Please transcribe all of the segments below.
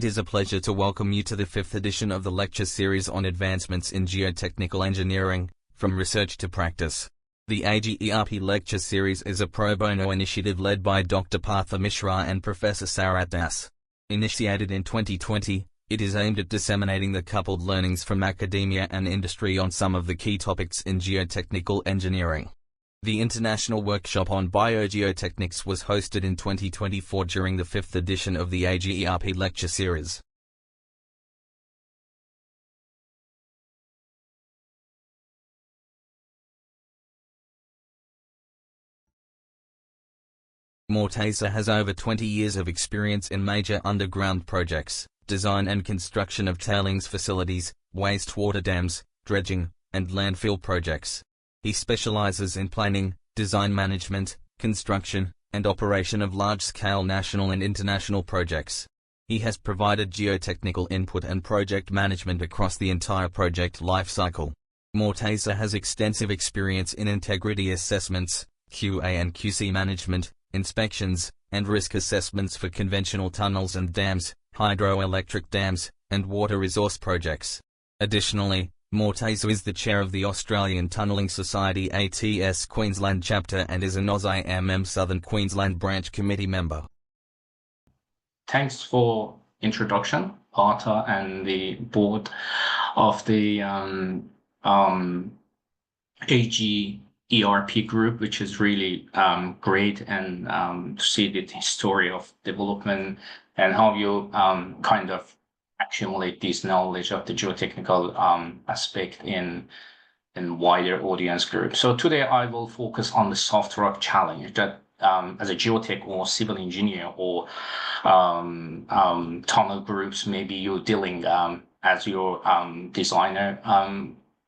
It is a pleasure to welcome you to the 5th edition of the lecture series on advancements in geotechnical engineering, from research to practice. The AGERP lecture series is a pro bono initiative led by Dr. Partha Mishra and Professor Sarat Das. Initiated in 2020, it is aimed at disseminating the coupled learnings from academia and industry on some of the key topics in geotechnical engineering. The International Workshop on Biogeotechnics was hosted in 2024 during the 5th edition of the AGERP lecture series. Morteza has over 20 years of experience in major underground projects, design and construction of tailings facilities, wastewater dams, dredging, and landfill projects. He specializes in planning, design management, construction, and operation of large-scale national and international projects. He has provided geotechnical input and project management across the entire project lifecycle. Morteza has extensive experience in integrity assessments, QA and QC management, inspections, and risk assessments for conventional tunnels and dams, hydroelectric dams, and water resource projects. Additionally, Morteza is the chair of the Australian Tunnelling Society ATS Queensland chapter and is an AUSIMM Southern Queensland branch committee member. Thanks for introduction, Partha and the board of the AGERP group, which is really great, and to see the history of development and how you kind of accumulate this knowledge of the geotechnical aspect in wider audience group. So today I will focus on the soft rock challenge that as a geotech or civil engineer or tunnel groups, maybe you're dealing as your designer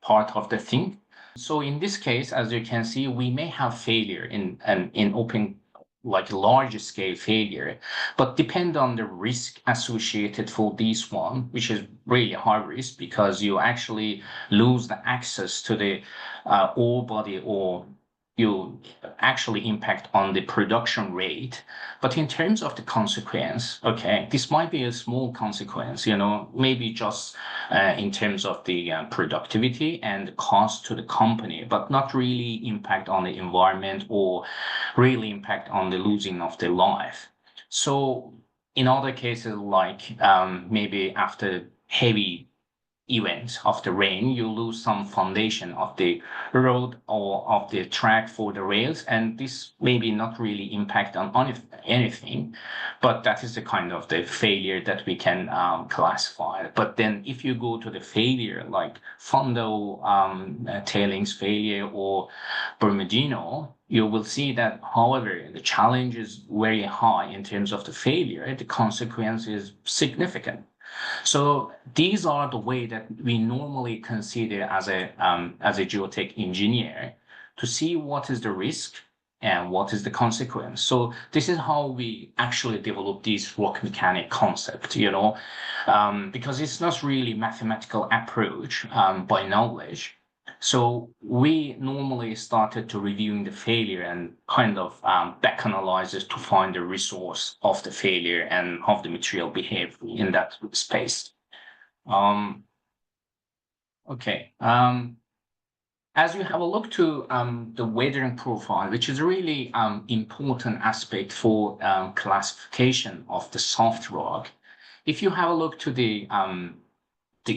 part of the thing. So in this case, as you can see, we may have failure in open, like large scale failure, but depend on the risk associated for this one, which is really high risk because you actually lose the access to the ore body, or you actually impact on the production rate. But in terms of the consequence, okay, this might be a small consequence, maybe just in terms of the productivity and the cost to the company, but not really impact on the environment or really impact on the losing of the life. So in other cases, like maybe after heavy events of the rain, you lose some foundation of the road or of the track for the rails, and this maybe not really impact on anything, but that is the kind of the failure that we can classify. But then if you go to the failure like Fondo tailings failure or Bermudino, you will see that, however, the challenge is very high in terms of the failure, the consequence is significant. So these are the way that we normally consider as a geotech engineer to see what is the risk and what is the consequence. So this is how we actually develop this rock mechanic concept, because it's not really mathematical approach by knowledge. So we normally started to reviewing the failure and kind of back analysis to find the resource of the failure and how the material behave in that space. Okay. As you have a look to the weathering profile, which is a really important aspect for classification of the soft rock, if you have a look to the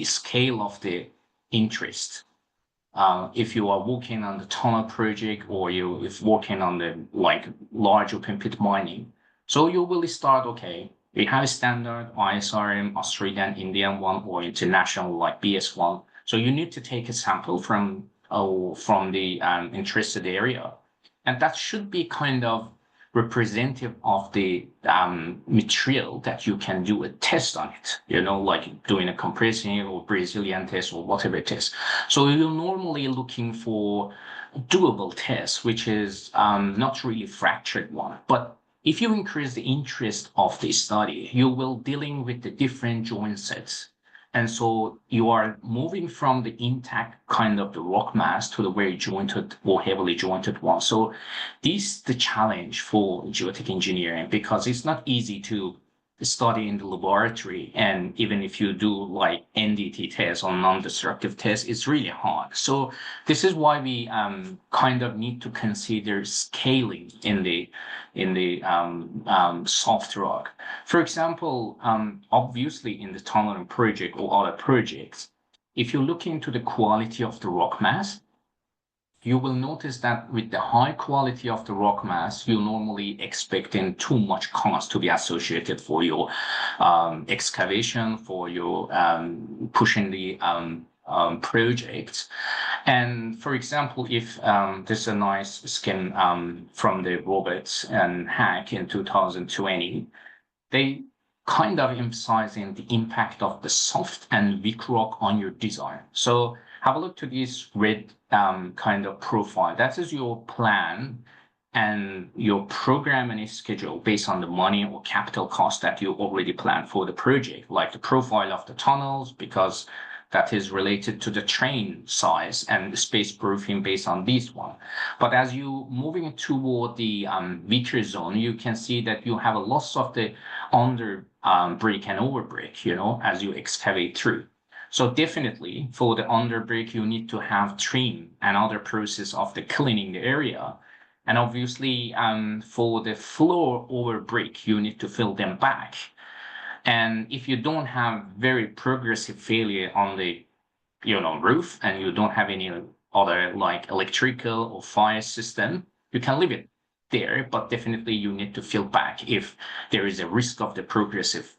scale of the interest, if you are working on the tunnel project or if working on the large open pit mining, so you will start, okay, we have a standard ISRM, Australian, Indian one, or international like BS1. So you need to take a sample from the interested area, and that should be kind of representative of the material that you can do a test on it, like doing a compressing or Brazilian test or whatever it is. So you're normally looking for doable tests, which is not really fractured one. But if you increase the interest of the study, you will dealing with the different joint sets. And so you are moving from the intact kind of the rock mass to the very jointed or heavily jointed one. So this is the challenge for geotech engineering, because it's not easy to study in the laboratory, and even if you do like NDT tests or non-destructive tests, it's really hard. So this is why we kind of need to consider scaling in the soft rock. For example, obviously in the tunneling project or other projects, if you look into the quality of the rock mass, you will notice that with the high quality of the rock mass, you normally expecting too much cost to be associated for your excavation, for your pushing the projects. And for example, if this is a nice skin from the Roberts and Hack in 2020, they kind of emphasizing the impact of the soft and weak rock on your design. So have a look to this red kind of profile. That is your plan and your program and schedule based on the money or capital cost that you already planned for the project, like the profile of the tunnels, because that is related to the train size and the space proofing based on this one. But as you moving toward the weaker zone, you can see that you have a loss of the under break and over break, you know, as you excavate through. So definitely for the under break, you need to have trim and other process of the cleaning the area. And obviously for the floor over break, you need to fill them back. And if you don't have very progressive failure on the, you know, roof, and you don't have any other like electrical or fire system, you can leave it there, but definitely you need to fill back if there is a risk of the progressive,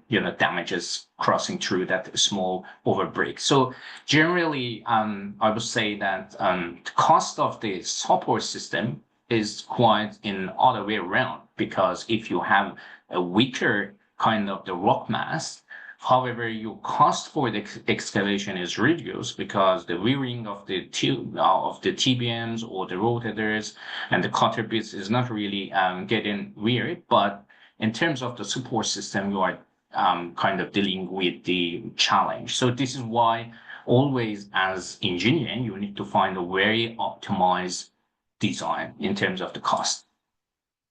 you know, damages crossing through that small overbreak. So generally, I would say that the cost of the support system is quite in other way around, because if you have a weaker kind of the rock mass, however, your cost for the excavation is reduced because the wearing of the TBMs or the rotators and the cutter bits is not really getting weird. But in terms of the support system, you are kind of dealing with the challenge. So this is why always as engineering, you need to find a very optimized design in terms of the cost.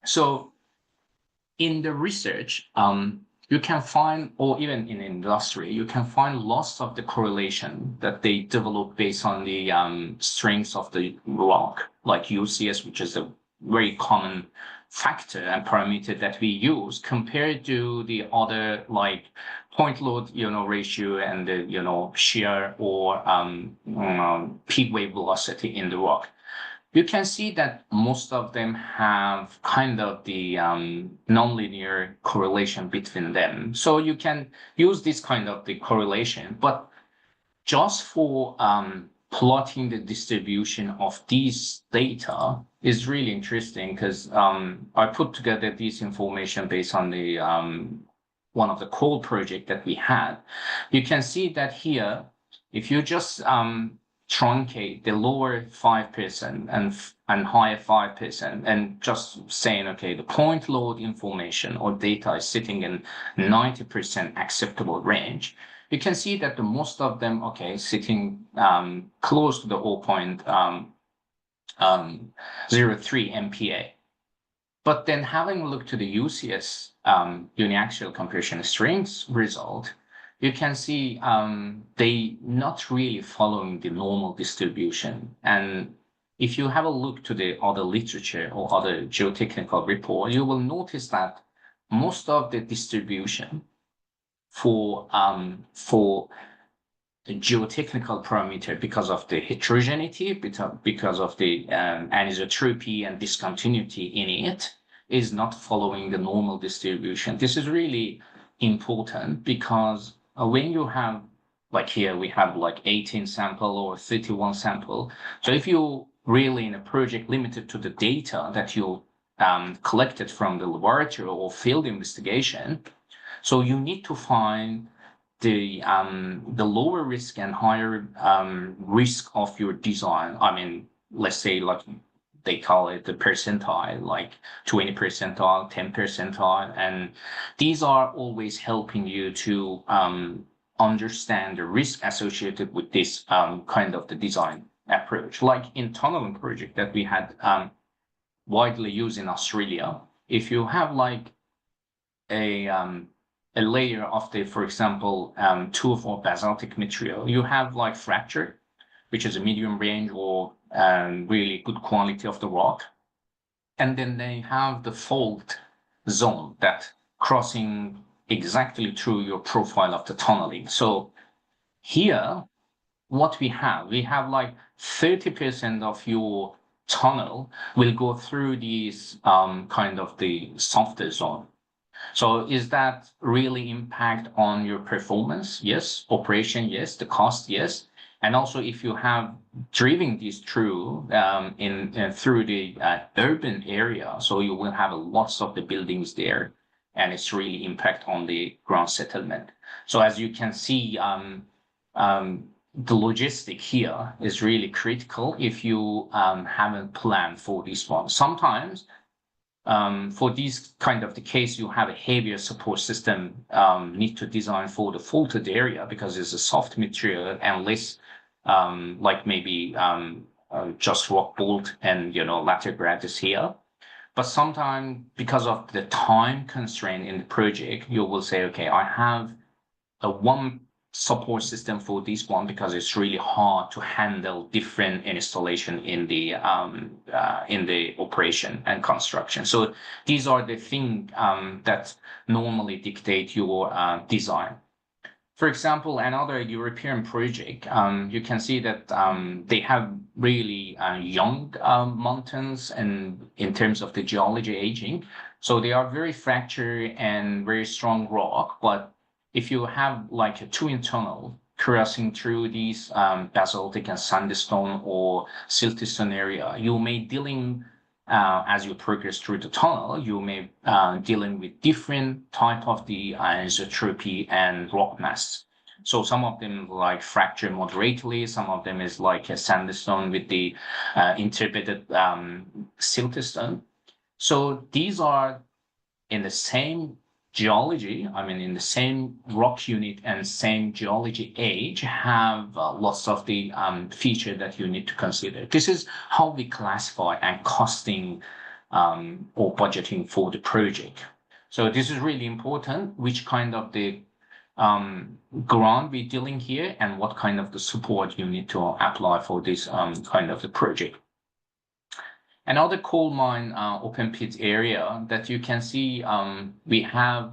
So in the research, you can find, or even in industry, you can find lots of the correlation that they develop based on the strengths of the rock, like UCS, which is a very common factor and parameter that we use compared to the other like point load, you know, ratio and the, you know, shear or peak wave velocity in the rock. You can see that most of them have kind of the nonlinear correlation between them. So you can use this kind of the correlation, but just for plotting the distribution of these data is really interesting, because I put together this information based on the one of the coal project that we had. You can see that here, if you just truncate the lower 5% and higher 5%, and just saying, okay, the point load information or data is sitting in 90% acceptable range, you can see that the most of them, okay, sitting close to the 0.03 MPa. But then having a look to the UCS, uniaxial compression strength result, you can see they not really following the normal distribution. And if you have a look to the other literature or other geotechnical report, you will notice that most of the distribution for the geotechnical parameter, because of the heterogeneity, because of the anisotropy and discontinuity in it, is not following the normal distribution. This is really important because when you have, like here, we have like 18 sample or 31 sample. So if you really in a project limited to the data that you collected from the laboratory or field investigation, so you need to find the lower risk and higher risk of your design. I mean, let's say like they call it the percentile, like 20 percentile, 10 percentile. And these are always helping you to understand the risk associated with this kind of the design approach. Like in tunneling project that we had widely used in Australia, if you have like a layer of the, for example, tuff or basaltic material, you have like fracture, which is a medium range or really good quality of the rock. And then they have the fault zone that crossing exactly through your profile of the tunneling. So here, what we have like 30% of your tunnel will go through these kind of the softer zone. So is that really impact on your performance? Yes. Operation, yes. The cost, yes. And also, if you have driven this through through the urban area, so you will have lots of the buildings there, and it's really impact on the ground settlement. So as you can see, the logistic here is really critical if you haven't planned for this one. Sometimes for these kind of the case, you have a heavier support system need to design for the faulted area because it's a soft material and less like maybe just rock bolt and lateral gratis here. But sometimes because of the time constraint in the project, you will say, okay, I have a one support system for this one because it's really hard to handle different installation in the operation and construction. So these are the things that normally dictate your design. For example, another European project, you can see that they have really young mountains and in terms of the geology aging. So they are very fractured and very strong rock, but if you have like a twin tunnel crossing through these basaltic and sandstone or siltstone area, you may dealing as you progress through the tunnel, you may dealing with different type of the isotropy and rock mass. So some of them like fracture moderately, some of them is like a sandstone with the interpreted siltstone. So these are in the same geology, I mean, in the same rock unit and same geology age, have lots of the feature that you need to consider. This is how we classify and costing or budgeting for the project. So this is really important, which kind of the ground we're dealing here and what kind of the support you need to apply for this kind of the project. Another coal mine open pit area that you can see, we have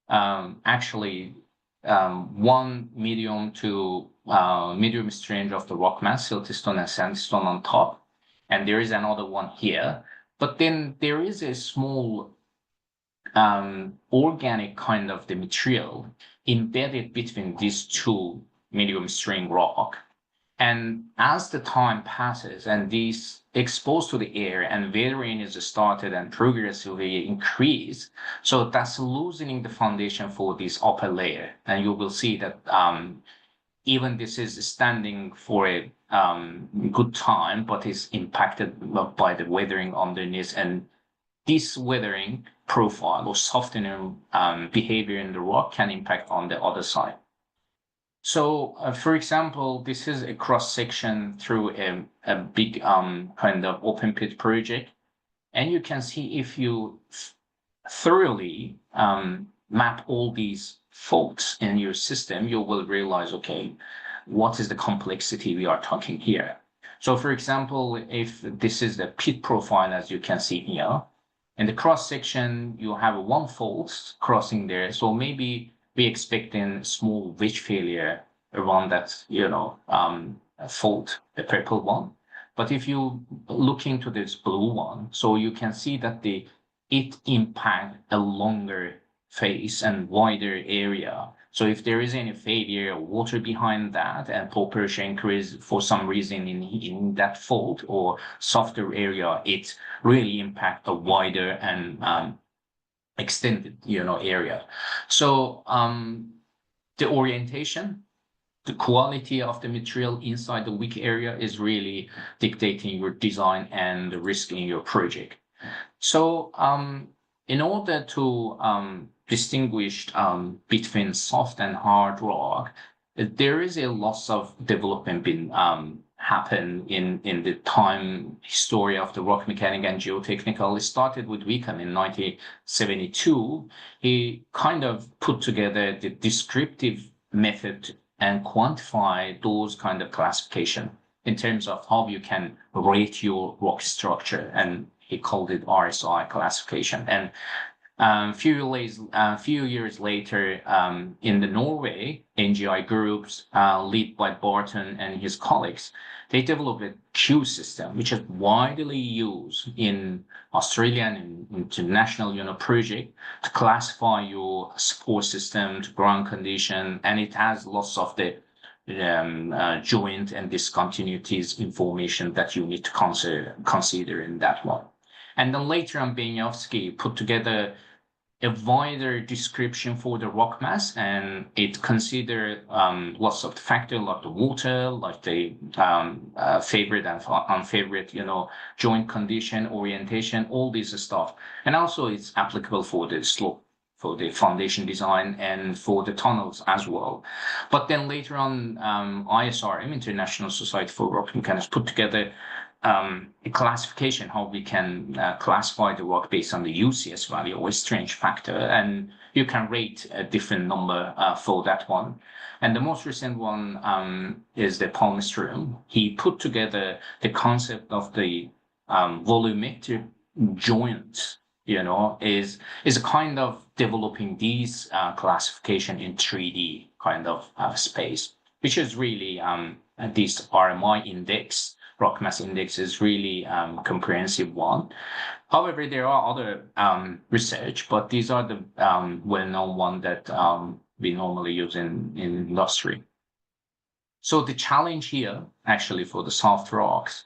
actually one medium to medium strange of the rock mass, siltstone and sandstone on top, and there is another one here. But then there is a small organic kind of the material embedded between these two medium strain rock. And as the time passes and these exposed to the air and weathering is started and progressively increase, so that's loosening the foundation for this upper layer. And you will see that even this is standing for a good time, but is impacted by the weathering underneath. And this weathering profile or softening behavior in the rock can impact on the other side. So, for example, this is a cross section through a big kind of open pit project. And you can see if you thoroughly map all these faults in your system, you will realize, okay, what is the complexity we are talking here? So, for example, if this is the pit profile, as you can see here, in the cross section, you have one fault crossing there. So maybe we expecting small wedge failure around that, fault, the purple one. But if you look into this blue one, so you can see that it impact a longer face and wider area. So if there is any failure or water behind that and pore pressure increase for some reason in that fault or softer area, it really impact a wider and extended, area. So the orientation, the quality of the material inside the weak area is really dictating your design and the risk in your project. So in order to distinguish between soft and hard rock, there is a lots of development been happened in the time history of the rock mechanics and geotechnical. It started with Wickham in 1972. He kind of put together the descriptive method and quantify those kind of classification in terms of how you can rate your rock structure, and he called it RSI classification. And few years later, in the Norway, NGI groups, led by Barton and his colleagues, they developed a Q system, which is widely used in Australian and international, project to classify your support system to ground condition, and it has lots of the joint and discontinuities information that you need to consider in that one. And then later on, Benyovsky put together a wider description for the rock mass, and it considered lots of factors like the water, like the favorite and unfavorite, joint condition, orientation, all this stuff. And also it's applicable for the slope, for the foundation design, and for the tunnels as well. But then later on, ISRM, International Society for Rock Mechanics, put together a classification, how we can classify the rock based on the UCS value or strange factor, and you can rate a different number for that one. And the most recent one is the Palmstrom. He put together the concept of the volumetric joint, is a kind of developing these classification in 3D kind of space, which is really this RMI index. Rock mass index is really comprehensive one. However, there are other research, but these are the well-known one that we normally use in industry. So the challenge here, actually, for the soft rocks,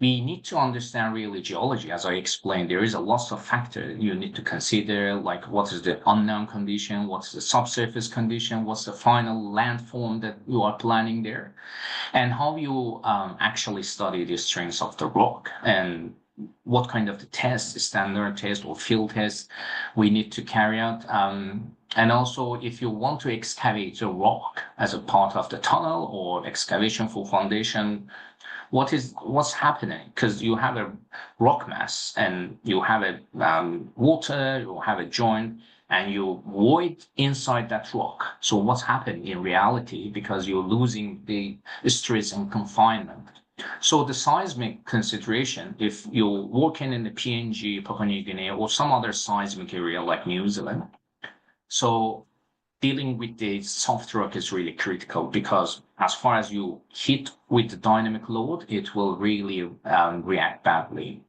we need to understand really geology. As I explained, there is a lot of factors you need to consider, like what is the unknown condition, what's the subsurface condition, what's the final landform that you are planning there, and how you actually study the strengths of the rock, and what kind of the test, standard test or field test we need to carry out. And also, if you want to excavate a rock as a part of the tunnel or excavation for foundation, what's happening? Because you have a rock mass and you have a water, you have a joint, and you void inside that rock. So what's happening in reality? Because you're losing the stress and confinement. So the seismic consideration, if you're working in the PNG, Papua New Guinea, or some other seismic area like New Zealand, so dealing with the soft rock is really critical, because as far as you hit with the dynamic load, it will really react badly.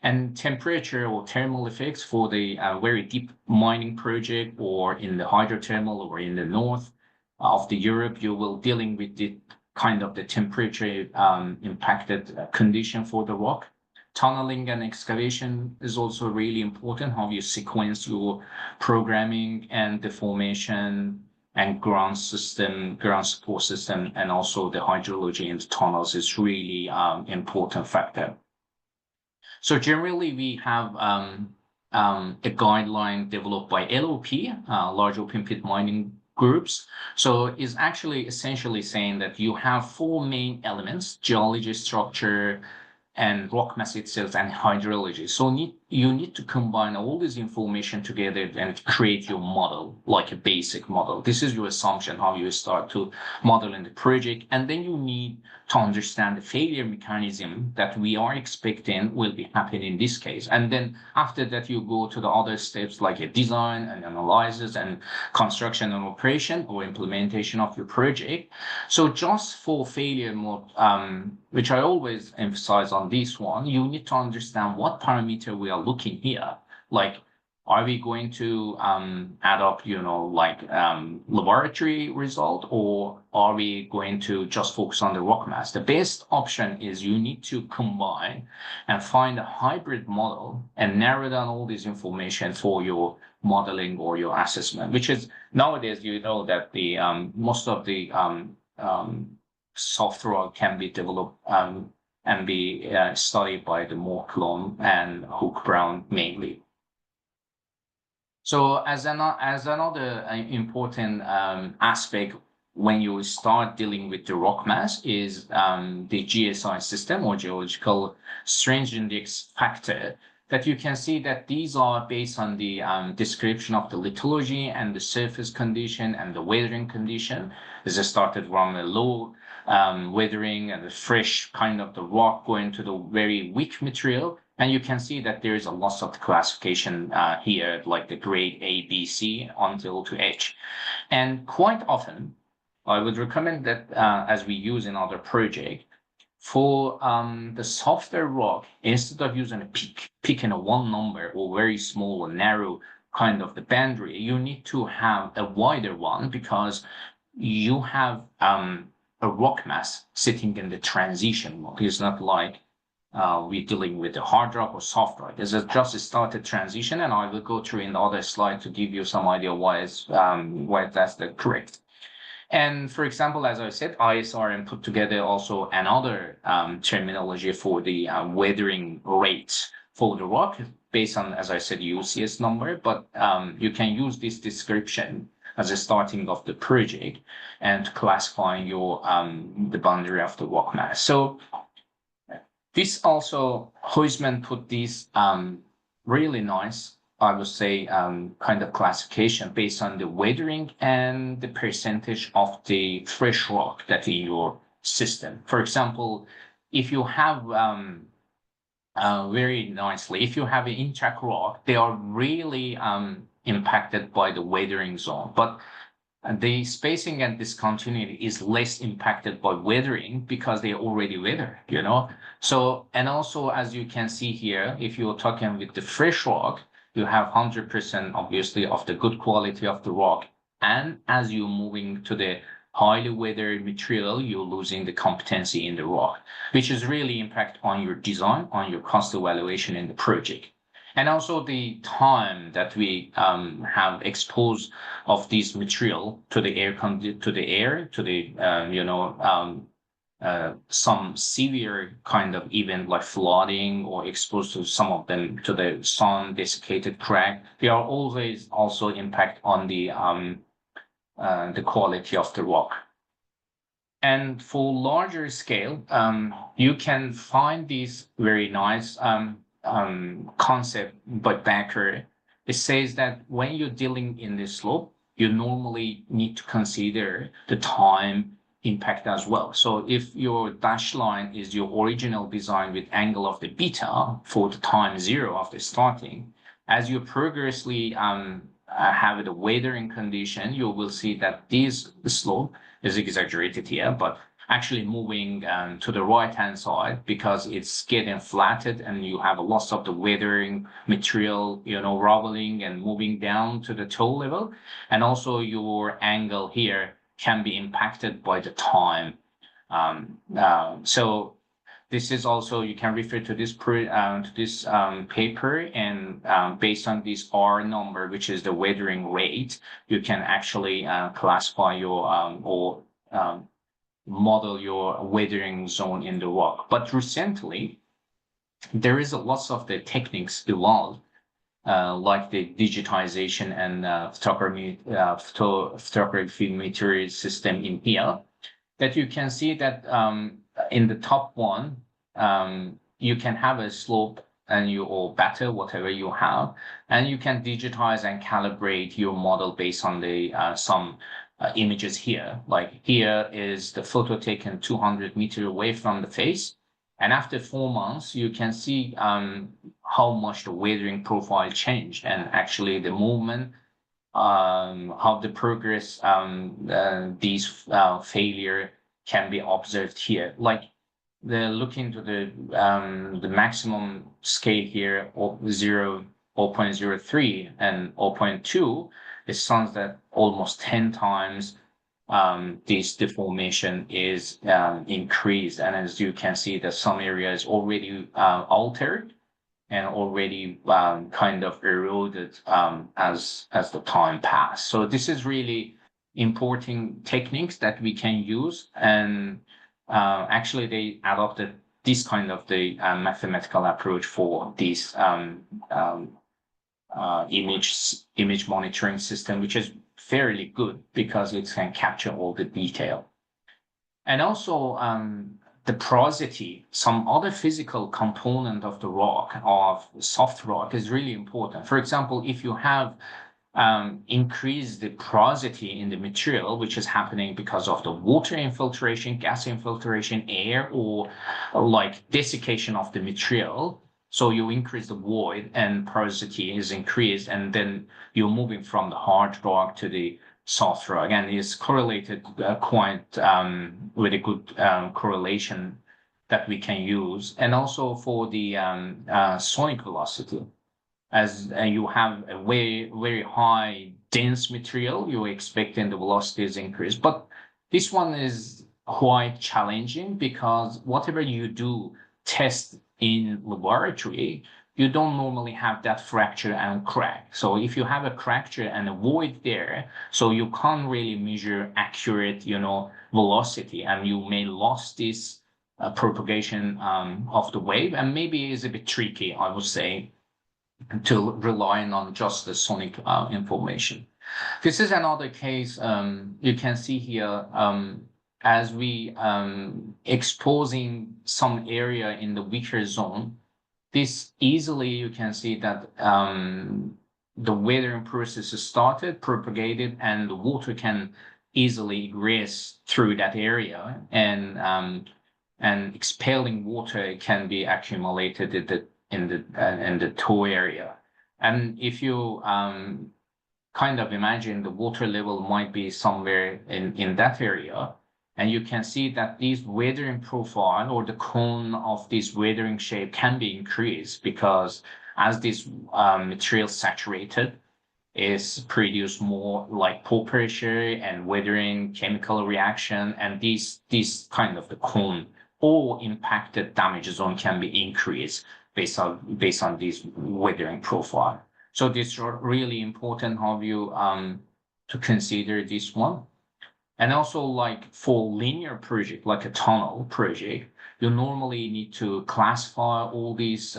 And temperature or thermal effects for the very deep mining project, or in the hydrothermal, or in the north of the Europe, you will dealing with the kind of the temperature impacted condition for the rock. Tunneling and excavation is also really important, how you sequence your programming and the formation and ground support system, and also the hydrology in the tunnels is really important factor. So generally we have a guideline developed by LOP, large open pit mining groups. So it's actually essentially saying that you have four main elements: geology, structure, and rock mass itself, and hydrology. So you need to combine all this information together and create your model, like a basic model. This is your assumption, how you start to model in the project. And then you need to understand the failure mechanism that we are expecting will be happening in this case. And then after that, you go to the other steps like a design and analysis and construction and operation or implementation of your project. So just for failure mode, which I always emphasize on this one, you need to understand what parameter we are looking here. Like, are we going to add up, laboratory result, or are we going to just focus on the rock mass? The best option is you need to combine and find a hybrid model and narrow down all this information for your modeling or your assessment, which is nowadays, that the most of the software can be developed and be studied by the Morteza and Hook Brown mainly. So as another important aspect when you start dealing with the rock mass is the GSI system, or geological strength index factor, that you can see that these are based on the description of the lithology and the surface condition and the weathering condition. This is started from a low weathering and the fresh kind of the rock going to the very weak material. And you can see that there is a loss of the classification here, like the grade A, B, C until to H. And quite often, I would recommend that as we use in other projects, for the softer rock, instead of using a pick in a one number or very small or narrow kind of the boundary, you need to have a wider one, because you have a rock mass sitting in the transition mode. It's not like we're dealing with the hard rock or soft rock. This is just a started transition, and I will go through in the other slide to give you some idea why that's the correct. And for example, as I said, ISRM put together also another terminology for the weathering rate for the rock based on, as I said, UCS number, but you can use this description as a starting of the project and to classify your the boundary of the rock mass. So this also, Huisman put this really nice, I would say, kind of classification based on the weathering and the percentage of the fresh rock that in your system. For example, if you have very nicely, if you have an intact rock, they are really impacted by the weathering zone, but the spacing and discontinuity is less impacted by weathering because they already weathered, you know. So, and also, as you can see here, if you're talking with the fresh rock, you have 100% obviously of the good quality of the rock. And as you're moving to the highly weathered material, you're losing the competency in the rock, which is really impact on your design, on your cost evaluation in the project. And also the time that we have exposed of this material to the some severe kind of event like flooding, or exposed to some of them to the sun, desiccated crack. They are always also impact on the quality of the rock. And for larger scale, you can find these very nice concept by Becker. It says that when you're dealing in the slope, you normally need to consider the time impact as well. So if your dashed line is your original design with angle of the beta for the time 0 of the starting, as you progressively have the weathering condition, you will see that the slope is exaggerated here, but actually moving to the right-hand side because it's getting flattened and you have a loss of the weathering material, you know, wobbling and moving down to the toe level. And also your angle here can be impacted by the time. So this is also, you can refer to this paper, and based on this R number, which is the weathering rate, you can actually classify your model your weathering zone in the rock. But recently, there is a lot of the techniques evolved, like the digitization and photography material system in here, that you can see that in the top one, you can have a slope and or better, whatever you have, and you can digitize and calibrate your model based on the some images here. Like here is the photo taken 200 meters away from the face. And after 4 months, you can see how much the weathering profile changed, and actually the movement, how the progress, these failure can be observed here. Like looking to the maximum scale here of 0.03 and 0.2, it sounds that almost 10 times this deformation is increased. And as you can see, that some areas already altered and already kind of eroded as the time passed. So this is really important techniques that we can use, and actually they adopted this kind of the mathematical approach for this image monitoring system, which is fairly good because it can capture all the detail. And also the porosity, some other physical component of the rock, of soft rock, is really important. For example, if you have increased the porosity in the material, which is happening because of the water infiltration, gas infiltration, air, or like desiccation of the material, so you increase the void and porosity is increased, and then you're moving from the hard rock to the soft rock, and it's correlated quite with a good correlation that we can use. And also for the sonic velocity, as you have a very high dense material, you're expecting the velocities increase. But this one is quite challenging because whatever you do test in laboratory, you don't normally have that fracture and crack. So if you have a fracture and a void there, so you can't really measure accurate, velocity, and you may lose this propagation of the wave, and maybe it's a bit tricky, I would say, to relying on just the sonic information. This is another case you can see here as we exposing some area in the weaker zone. This easily you can see that the weathering process is started, propagated, and the water can easily egress through that area, and expelling water can be accumulated in the toe area. And if you kind of imagine the water level might be somewhere in that area, and you can see that these weathering profile or the cone of this weathering shape can be increased because as this material saturated, is produce more like pore pressure and weathering chemical reaction, and these kind of the cone or impacted damage zone can be increased based on this weathering profile. So this is really important how you to consider this one. And also, like for linear project, like a tunnel project, you normally need to classify all these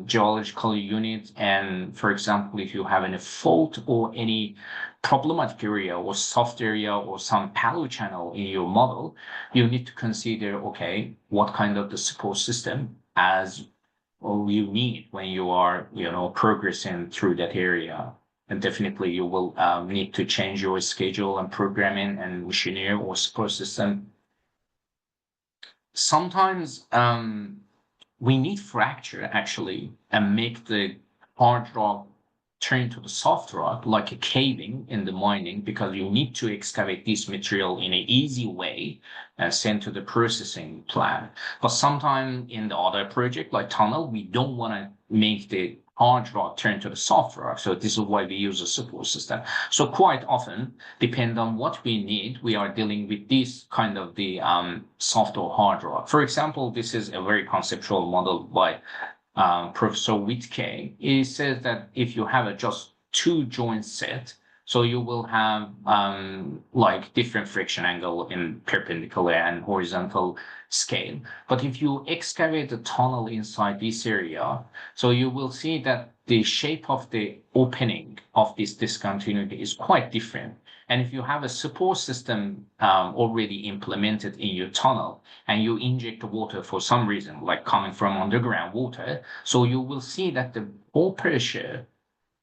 geological units. And for example, if you have any fault or any problematic area or soft area or some paleo channel in your model, you need to consider, okay, what kind of the support system as you need when you are, progressing through that area. And definitely you will need to change your schedule and programming and machinery or support system. Sometimes we need fracture actually and make the hard rock turn to the soft rock, like a caving in the mining, because you need to excavate this material in an easy way and send to the processing plant. But sometimes in the other project, like tunnel, we don't want to make the hard rock turn to the soft rock. So this is why we use a support system. So quite often, depend on what we need, we are dealing with this kind of the soft or hard rock. For example, this is a very conceptual model by Professor Whitke. He says that if you have a just two joint set, so you will have like different friction angle in perpendicular and horizontal scale. But if you excavate a tunnel inside this area, so you will see that the shape of the opening of this discontinuity is quite different. And if you have a support system already implemented in your tunnel and you inject the water for some reason, like coming from underground water, so you will see that the pore pressure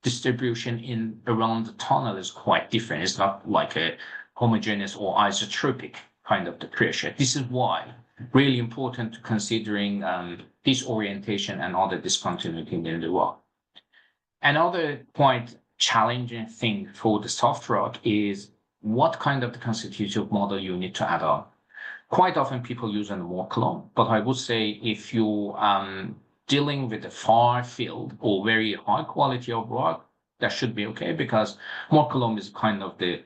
distribution in around the tunnel is quite different. It's not like a homogeneous or isotropic kind of the pressure. This is why really important to considering this orientation and other discontinuity in the rock. Another quite challenging thing for the soft rock is what kind of the constitutive model you need to add on. Quite often people use a Morteza, but I would say if you dealing with a far field or very high quality of rock, that should be okay because Morteza is kind of the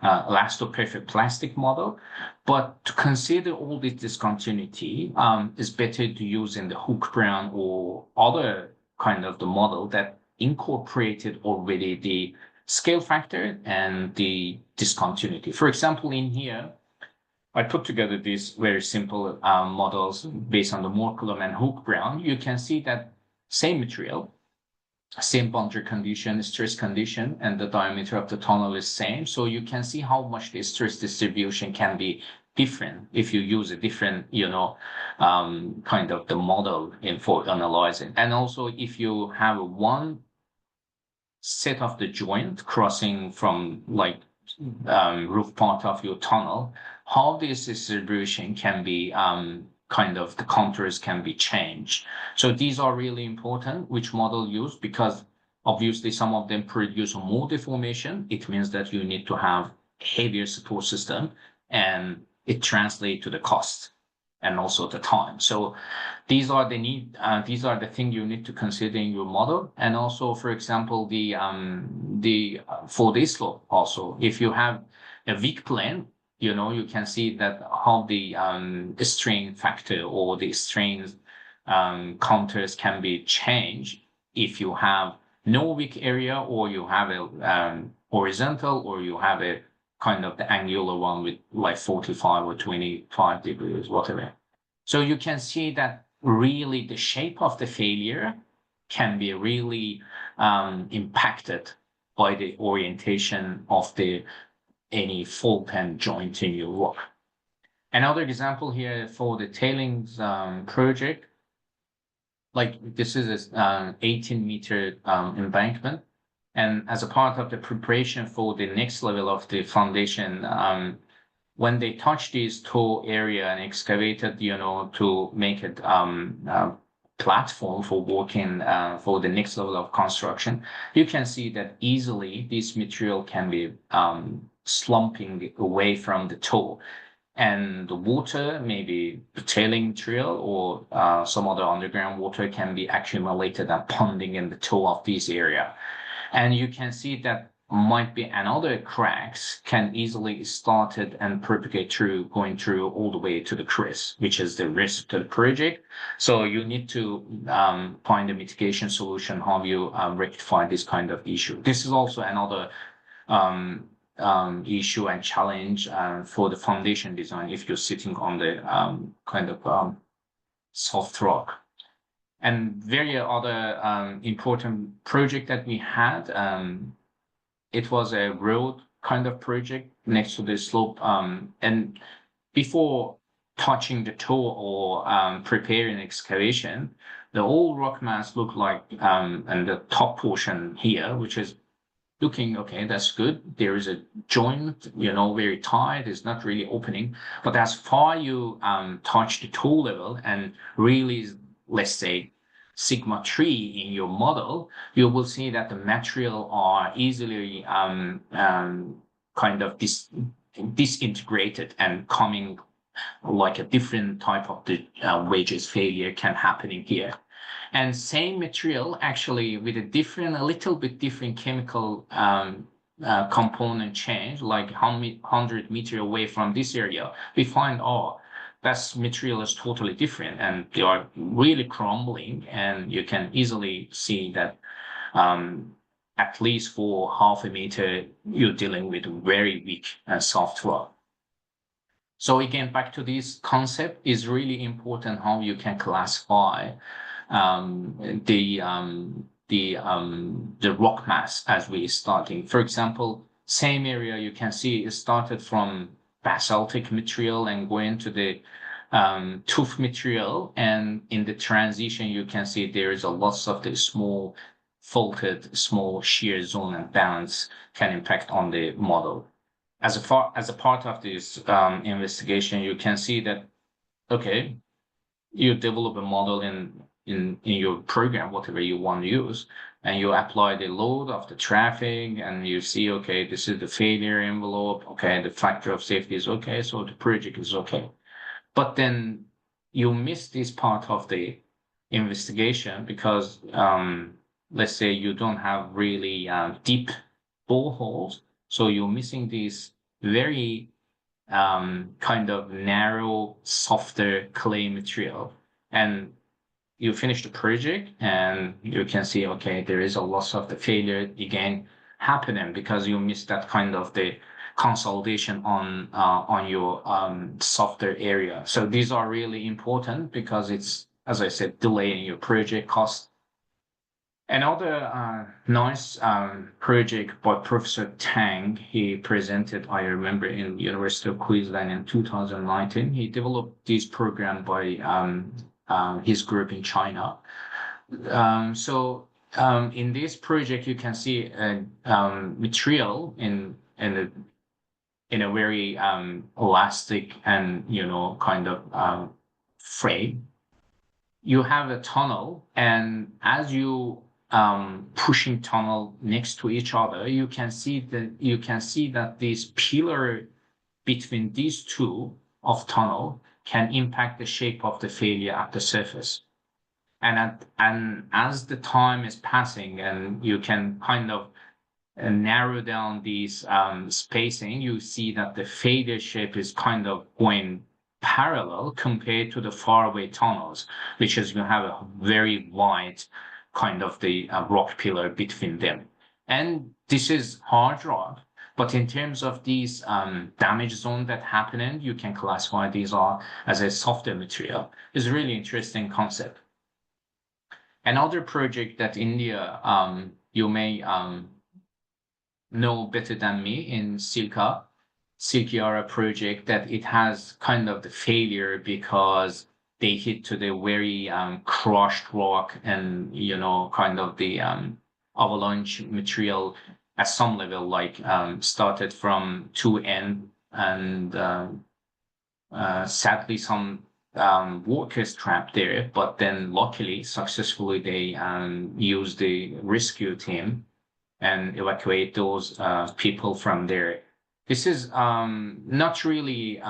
elasto-perfect plastic model. But to consider all this discontinuity, is better to use in the Hook-Brown or other kind of the model that incorporated already the scale factor and the discontinuity. For example, in here, I put together these very simple models based on the Morteza and Hook-Brown. You can see that same material, same boundary condition, stress condition, and the diameter of the tunnel is same. So you can see how much the stress distribution can be different if you use a different, kind of the model for analyzing. And also if you have one set of the joint crossing from like roof part of your tunnel, how this distribution can be kind of the contours can be changed. So these are really important, which model use, because obviously some of them produce more deformation. It means that you need to have heavier support system, and it translates to the cost and also the time. So these are the things you need to consider in your model. And also, for example, for this slope also, if you have a weak plane, you can see that how the strain factor or the strain contours can be changed if you have no weak area, or you have a horizontal, or you have a kind of the angular one with like 45 or 25 degrees, whatever. So you can see that really the shape of the failure can be really impacted by the orientation of any fault and joint in your rock. Another example here for the tailings project, like this is a 18-meter embankment. And as a part of the preparation for the next level of the foundation, when they touch this toe area and excavated, to make it platform for working for the next level of construction, you can see that easily this material can be slumping away from the toe. And the water, maybe the tailing material or some other underground water, can be accumulated and ponding in the toe of this area. And you can see that might be another cracks can easily started and propagate through, going through all the way to the crease, which is the risk to the project. So you need to find a mitigation solution, how you rectify this kind of issue. This is also another issue and challenge for the foundation design if you're sitting on the kind of soft rock. And very other important project that we had, it was a road kind of project next to the slope. And before touching the toe or preparing excavation, the whole rock mass looked like, and the top portion here, which is looking, okay, that's good. There is a joint, very tight. It's not really opening. But as far you touch the toe level and really, let's say, sigma 3 in your model, you will see that the material are easily kind of disintegrated and coming like a different type of the wedges failure can happen in here. And same material actually with a little bit different chemical component change, like 100 meters away from this area, we find, that material is totally different and they are really crumbling, and you can easily see that at least for half a meter, you're dealing with very weak and soft rock. So again, back to this concept, is really important how you can classify the rock mass as we starting. For example, same area you can see it started from basaltic material and going to the tuff material, and in the transition you can see there is a lots of the small faulted, small shear zone and bounds can impact on the model. As a part of this investigation, you can see that, okay, you develop a model in your program, whatever you want to use, and you apply the load of the traffic, and you see, okay, this is the failure envelope, okay, the factor of safety is okay, so the project is okay. But then you miss this part of the investigation because, let's say you don't have really deep boreholes, so you're missing these very kind of narrow, softer clay material. And you finish the project and you can see, okay, there is a loss of the failure again happening because you missed that kind of the consolidation on your softer area. So these are really important because it's, as I said, delaying your project cost. Another nice project by Professor Tang, he presented, I remember, in University of Queensland in 2019. He developed this program by his group in China. In this project, you can see a material in a very elastic and kind of frame. You have a tunnel, and as you pushing tunnel next to each other, you can see that this pillar between these two of tunnel can impact the shape of the failure at the surface. And as the time is passing, and you can kind of narrow down these spacing, you see that the failure shape is kind of going parallel compared to the faraway tunnels, which is you have a very wide kind of the rock pillar between them. And this is hard rock, but in terms of these damage zone that happening, you can classify these all as a softer material. It's a really interesting concept. Another project that India, you may know better than me, in Silkyara project, that it has kind of the failure because they hit to the very crushed rock and kind of the avalanche material at some level, like started from 2N, and sadly some workers trapped there, but then luckily successfully they used the rescue team and evacuate those people from there. This is not really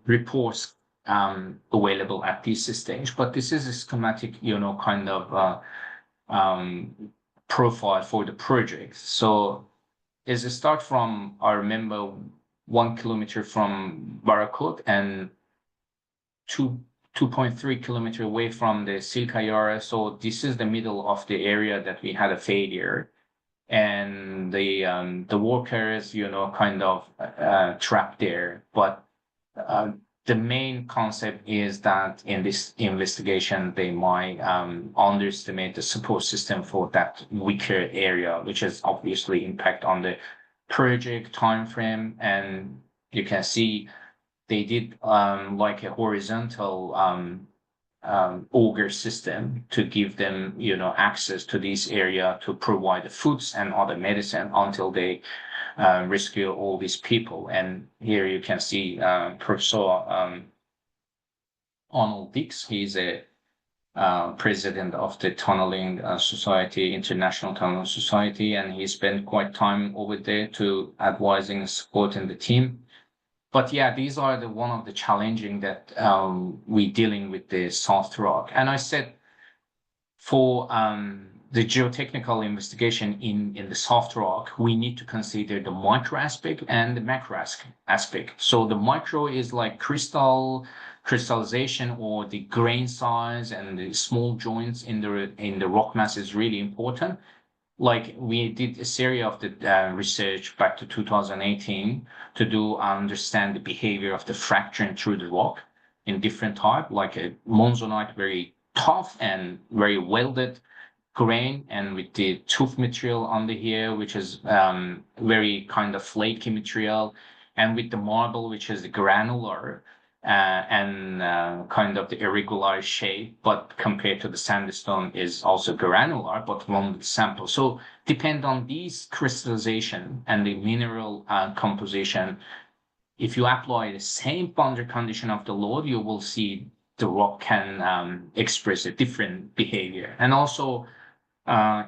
reports available at this stage, but this is a schematic, kind of profile for the project. So as a start from, I remember, 1 kilometer from Barakut and 2.3 kilometer away from the Silkayara. So this is the middle of the area that we had a failure. And the workers, kind of trapped there. But the main concept is that in this investigation, they might underestimate the support system for that weaker area, which has obviously impact on the project time frame. And you can see they did like a horizontal auger system to give them, access to this area to provide the foods and other medicine until they rescue all these people. And here you can see Professor Arnold Dix. He's a president of the Tunneling Society, International Tunneling Society, and he spent quite time over there to advising and supporting the team. But yeah, these are one of the challenging that we dealing with the soft rock. And I said for the geotechnical investigation in the soft rock, we need to consider the micro aspect and the macro aspect. So the micro is like crystallization or the grain size, and the small joints in the rock mass is really important. Like we did a series of the research back to 2018 to understand the behavior of the fracturing through the rock in different type, like a monzonite, very tough and very welded grain, and with the tooth material under here, which is very kind of flaky material, and with the marble, which is the granular and kind of the irregular shape, but compared to the sandstone is also granular, but one sample. So depend on these crystallization and the mineral composition. If you apply the same boundary condition of the load, you will see the rock can express a different behavior. And also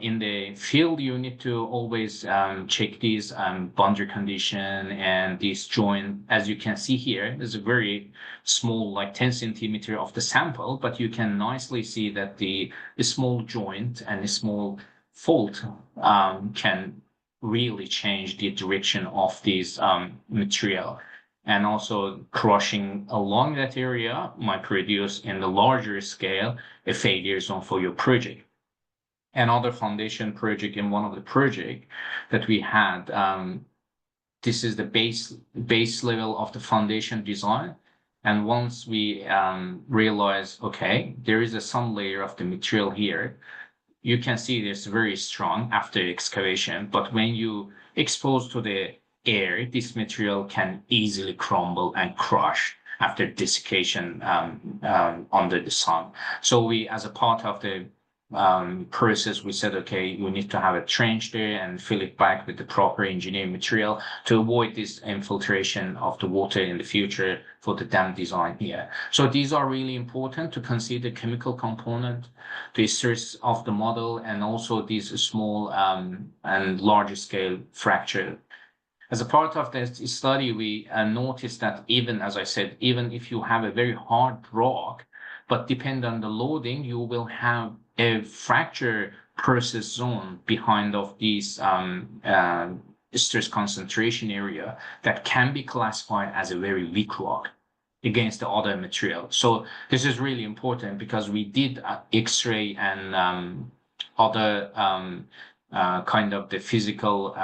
in the field, you need to always check these boundary condition and this joint. As you can see here, there's a very small, like 10 centimeter of the sample, but you can nicely see that the small joint and the small fault can really change the direction of this material. And also crushing along that area might produce in the larger scale a failure zone for your project. Another foundation project in one of the project that we had, this is the base level of the foundation design. And once we realize, okay, there is some layer of the material here, you can see it's very strong after excavation, but when you expose to the air, this material can easily crumble and crush after desiccation under the sun. So we, as a part of the process, we said, okay, we need to have a trench there and fill it back with the proper engineering material to avoid this infiltration of the water in the future for the dam design here. So these are really important to consider chemical component, the stress of the model, and also these small and large scale fracture. As a part of this study, we noticed that even, as I said, even if you have a very hard rock, but depend on the loading, you will have a fracture process zone behind of these stress concentration area that can be classified as a very weak rock against the other material. So this is really important because we did X-ray and other kind of the physical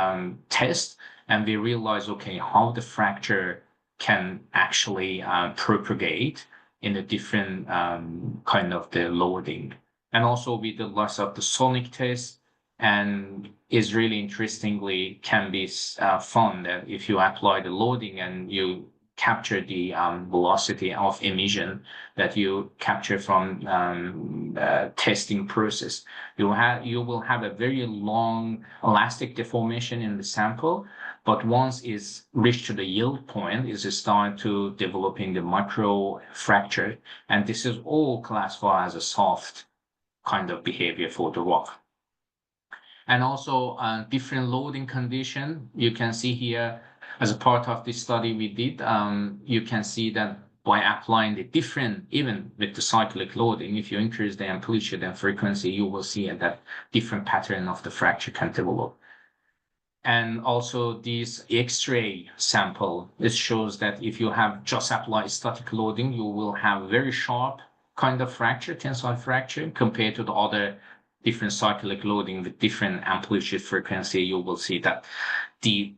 test, and we realized, okay, how the fracture can actually propagate in a different kind of the loading. And also we did lots of the sonic test, and is really interestingly can be found that if you apply the loading and you capture the velocity of emission that you capture from testing process, you will have a very long elastic deformation in the sample, but once it's reached to the yield point, it's start to developing the micro fracture, and this is all classified as a soft kind of behavior for the rock. And also different loading condition. You can see here, as a part of this study we did, you can see that by applying the different, even with the cyclic loading, if you increase the amplitude and frequency, you will see that different pattern of the fracture can develop. And also this X-ray sample, it shows that if you have just applied static loading, you will have very sharp kind of fracture, tensile fracture, compared to the other different cyclic loading with different amplitude frequency. You will see that the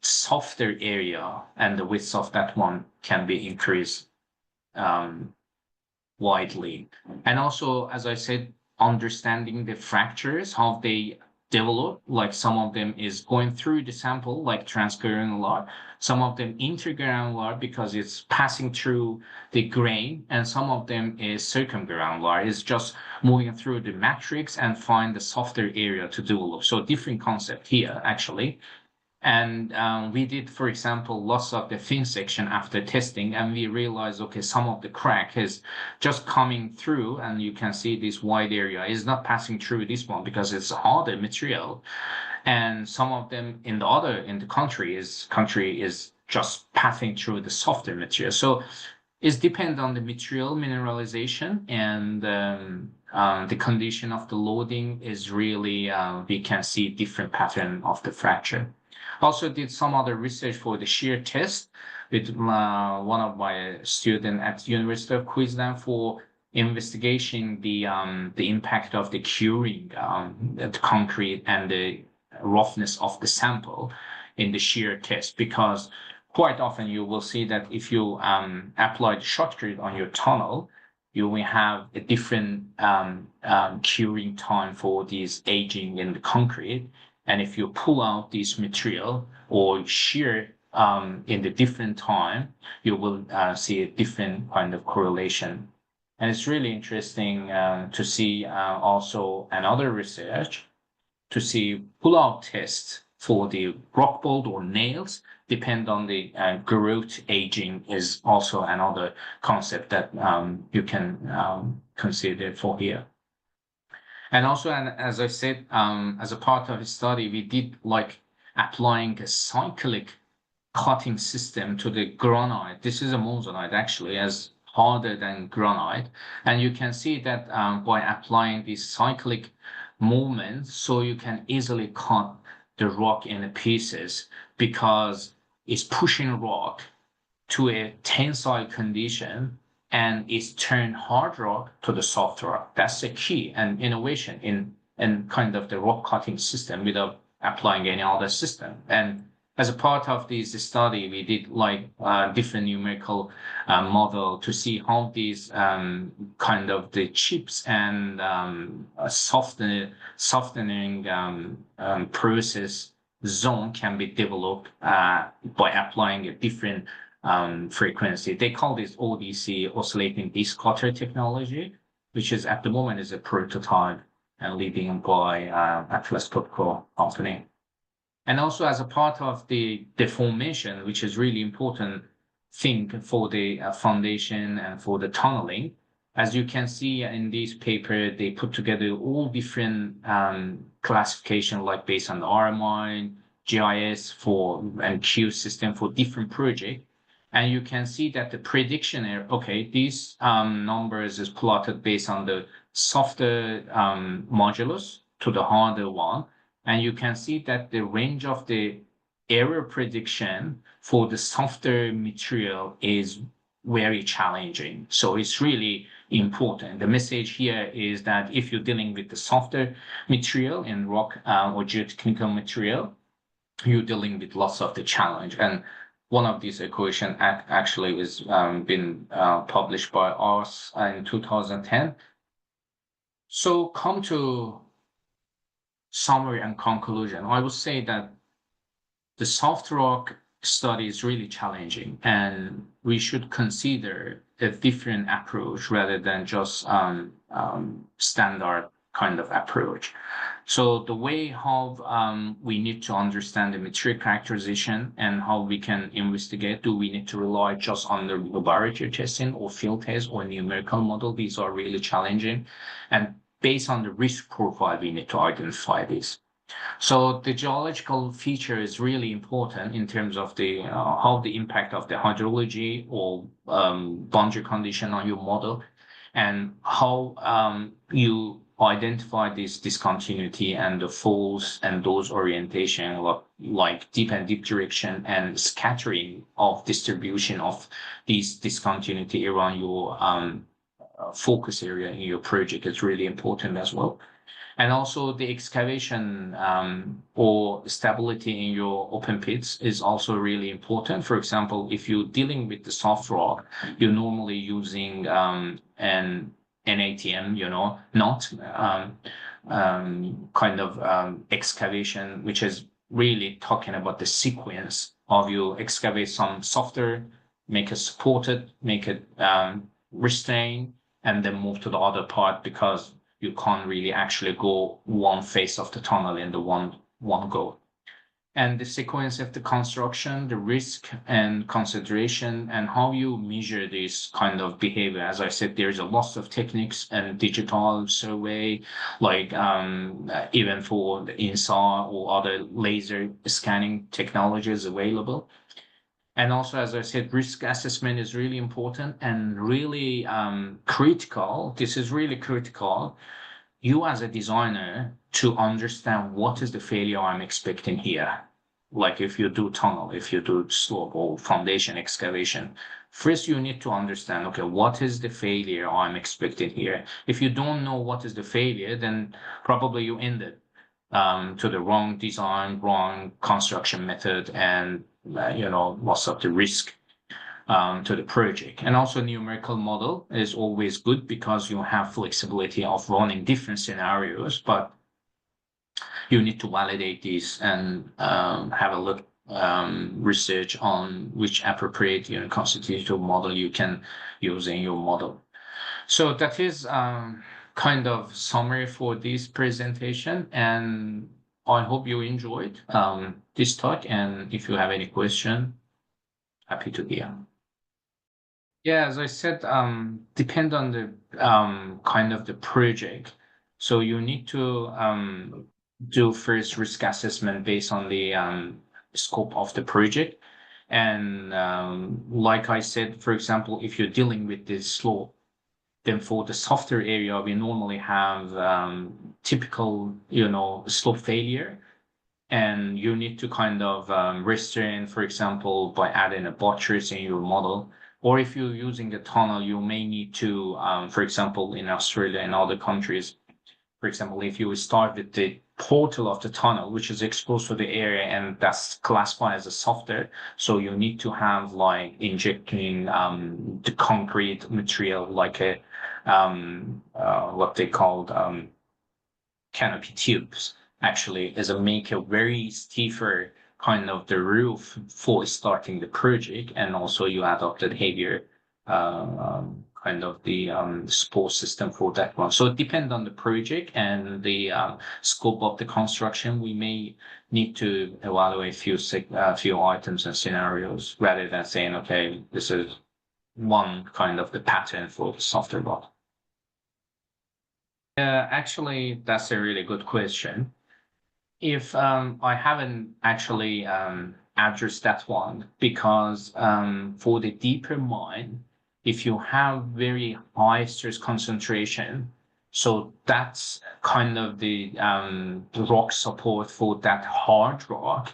softer area and the width of that one can be increased widely. And also, as I said, understanding the fractures, how they develop, like some of them is going through the sample, like transgranular, some of them intergranular because it's passing through the grain, and some of them is circumgranular, it's just moving through the matrix and find the softer area to develop. So different concept here, actually. And we did, for example, lots of the thin section after testing, and we realized, okay, some of the crack is just coming through, and you can see this wide area is not passing through this one because it's harder material. And some of them in the country is just passing through the softer material. So it depends on the material mineralization, and the condition of the loading is really, we can see different pattern of the fracture. Also did some other research for the shear test with one of my students at the University of Queensland for investigation the impact of the curing the concrete and the roughness of the sample in the shear test, because quite often you will see that if you apply the shotcrete on your tunnel, you will have a different curing time for these aging in the concrete. And if you pull out this material or shear in the different time, you will see a different kind of correlation. And it's really interesting to see also another research to see pull-out tests for the rock bolt or nails depend on the growth aging is also another concept that you can consider for here. And also, and as I said, as a part of the study, we did like applying a cyclic cutting system to the granite. This is a monzonite actually, as harder than granite. And you can see that by applying this cyclic movement, so you can easily cut the rock in pieces because it's pushing rock to a tensile condition, and it's turned hard rock to the soft rock. That's the key and innovation in kind of the rock cutting system without applying any other system. And as a part of this study, we did like different numerical model to see how these kind of the chips and softening process zone can be developed by applying a different frequency. They call this ODC, oscillating disc cutter technology, which is at the moment is a prototype and leading by Atlas Copco company. And also as a part of the deformation, which is really important thing for the foundation and for the tunneling, as you can see in this paper, they put together all different classification, like based on the RMI, GIS and Q system for different projects. And you can see that the prediction error, okay, these numbers is plotted based on the softer modulus to the harder one. And you can see that the range of the error prediction for the softer material is very challenging. So it's really important. The message here is that if you're dealing with the softer material in rock or geotechnical material, you're dealing with lots of the challenge. And one of these equations actually was been published by us in 2010. So come to summary and conclusion. I would say that the soft rock study is really challenging, and we should consider a different approach rather than just standard kind of approach. So the way how we need to understand the material characterization and how we can investigate, do we need to rely just on the laboratory testing or field test or numerical model? These are really challenging. And based on the risk profile, we need to identify this. So the geological feature is really important in terms of the how the impact of the hydrology or boundary condition on your model, and how you identify this discontinuity and the falls and those orientation, like deep and deep direction and scattering of distribution of these discontinuity around your focus area in your project is really important as well. And also the excavation or stability in your open pits is also really important. For example, if you're dealing with the soft rock, you're normally using an ATM, not kind of excavation, which is really talking about the sequence of you excavate some softer, make it supported, make it restrained, and then move to the other part, because you can't really actually go one phase of the tunnel in the one go. And the sequence of the construction, the risk and consideration, and how you measure this kind of behavior. As I said, there's a lot of techniques and digital survey, like even for the INSAR or other laser scanning technologies available. And also, as I said, risk assessment is really important and really critical. This is really critical. You as a designer to understand what is the failure I'm expecting here. Like if you do tunnel, if you do slope or foundation excavation, first you need to understand, okay, what is the failure I'm expecting here? If you don't know what is the failure, then probably you end it to the wrong design, wrong construction method, and lots of the risk to the project. And also numerical model is always good because you have flexibility of running different scenarios, but you need to validate these and have a look, research on which appropriate constitutive model you can use in your model. So that is kind of summary for this presentation, and I hope you enjoyed this talk, and if you have any question, happy to hear. Yeah, as I said, depend on the kind of the project. So you need to do first risk assessment based on the scope of the project. And like I said, for example, if you're dealing with this slope, then for the softer area, we normally have typical, slope failure. And you need to kind of restrain, for example, by adding a buttress in your model. Or if you're using a tunnel, you may need to, for example, in Australia and other countries, For example, if you start with the portal of the tunnel, which is exposed to the area and that's classified as a softer, so you need to have like injecting the concrete material like a what they called canopy tubes actually as a make a very stiffer kind of the roof for starting the project, and also you adopted heavier kind of the support system for that one. So it depends on the project and the scope of the construction. We may need to evaluate few items and scenarios rather than saying, okay, this is one kind of the pattern for the software bot. Actually, that's a really good question. If I haven't actually addressed that one, because for the deeper mine, if you have very high stress concentration, so that's kind of the rock support for that hard rock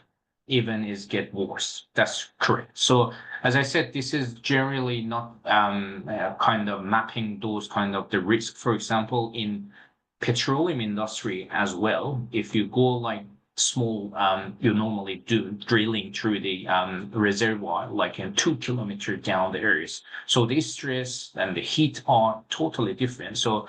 even is get worse. That's correct. So as I said, this is generally not kind of mapping those kind of the risk. For example, in petroleum industry as well, if you go like small, you normally do drilling through the reservoir, like in 2 kilometers down the areas. So the stress and the heat are totally different. So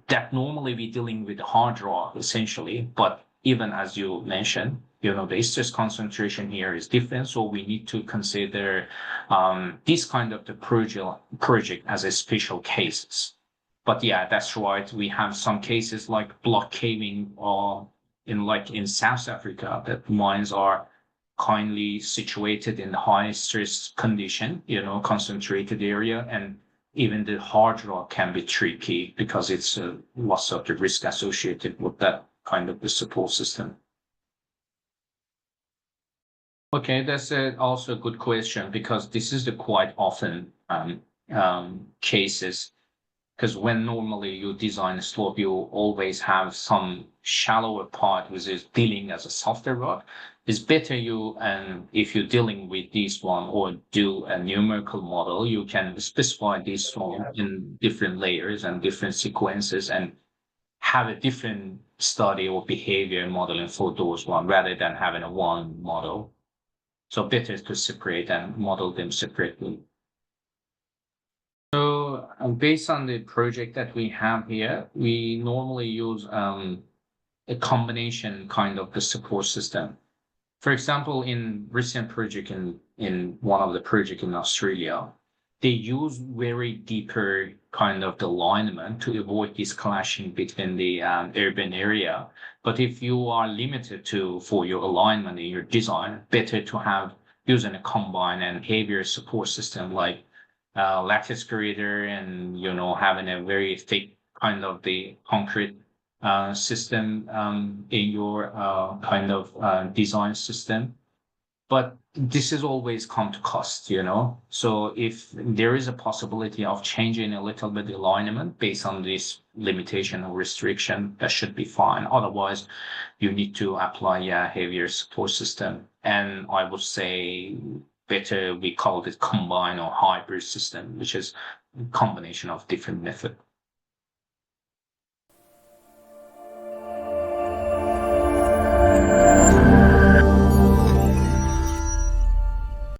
that normally we're dealing with hard rock essentially, but even as you mentioned, the stress concentration here is different. So we need to consider this kind of the project as a special cases. But yeah, that's right. We have some cases like block caving or in South Africa that mines are kindly situated in the high stress condition, concentrated area, and even the hard rock can be tricky because it's lots of the risk associated with that kind of the support system. Okay, that's also a good question because this is the quite often cases. Because when normally you design a slope, you always have some shallower part which is dealing as a softer rock. It's better if you're dealing with this one or do a numerical model, you can specify this one in different layers and different sequences and have a different study or behavior modeling for those one rather than having a one model. So better to separate and model them separately. So based on the project that we have here, we normally use a combination kind of the support system. For example, in recent project in one of the project in Australia, they use very deeper kind of the alignment to avoid this clashing between the urban area. But if you are limited for your alignment in your design, better to have using a combined and heavier support system like lattice girder and having a very thick kind of the concrete system in your kind of design system. But this is always come to cost, So if there is a possibility of changing a little bit the alignment based on this limitation or restriction, that should be fine. Otherwise, you need to apply a heavier support system. And I would say better we call it combined or hybrid system, which is a combination of different methods.